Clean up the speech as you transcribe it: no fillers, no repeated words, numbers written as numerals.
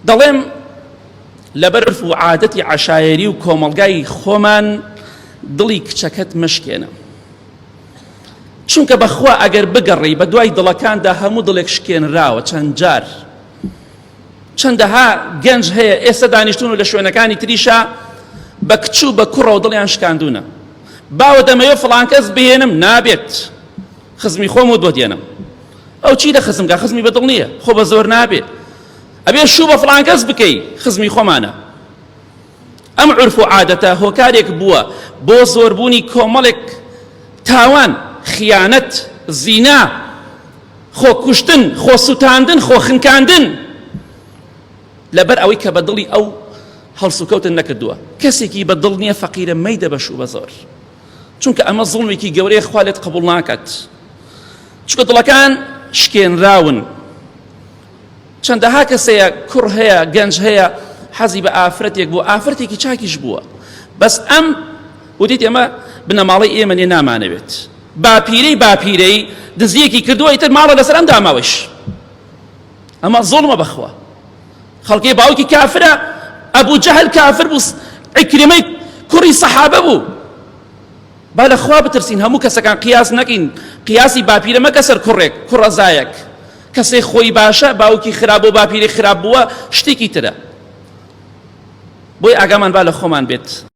دەڵێم لەبەر عورفو عادەتی عەشایەری و کۆمەڵگای خۆمان دڵی کچەکەت مەشکێنە، چونکە بەخوا ئەگەر بگەڕی بە دوای دڵەکاندا هەموو دڵێک شکێنراوە چەند جار. چەندەها گەنج هەیە ئێستا دانیشتون و لە شوێنەکانی تریشە بە کچ و بە کوڕە و دڵیان شکاندونە. باوە دەمەوێت فڵان کەس بهێنم، نابێت، خزمی خۆم و بۆ دێنم. ئەو چی لە خزمگا؟ خزمی بەدڵ نییە، خۆ بە زۆر نابێت. ئەبێ شوو بە فڵان کەس بکەی، خزمی خۆمانە. ئەم عورفو عادەتە هۆکارێک بووە بۆ زۆربوونی کۆمەڵێک تاوان، خیانەت، زینا، خۆکوشتن، خۆسووتاندن، خۆخنکاندن، لەبەر ئەوەی کە بە دڵی ئەو هەڵسوکەوتن نەکردووە. کەسێکی بە دڵ نییە فەقیرە مەیدە بە شوو بە زۆر، چونکە ئەمە زوڵمێکی گەورەیە خوا لێت قبوڵ ناکات. چونکە دڵەکان شکێنراون. چەندەها کەسەیە کوڕ هەیە، گەنج هەیە، حەزی بە ئافرەتێک بوو، ئافرەتێکی چاکیش بووە، بەس ئەم وتیت ئێمە بنەماڵی ئێمە نێ نامانەوێت. باپیرەی دزیەکی کردووە، ئیتر ماڵە لەسەر ئەم داماوەش. ئەمە زوڵمە بەخوا. خەڵکی باوکی کافرە، ئەبوو جەهل کافر بوو، عیکریمەی کوڕی سەحابە بوو. با لە خوا بترسین، هەموو کەسەکان قیاس نەکەین. قیاسی باپیرە مەکە سەر کوڕێک، کوڕەزایەک. کەسێک خۆی باشە، باوکی خراپ و باپیری خراپ بووە، شتێکی ترە. بۆی ئاگامان با لە خۆمان بێت.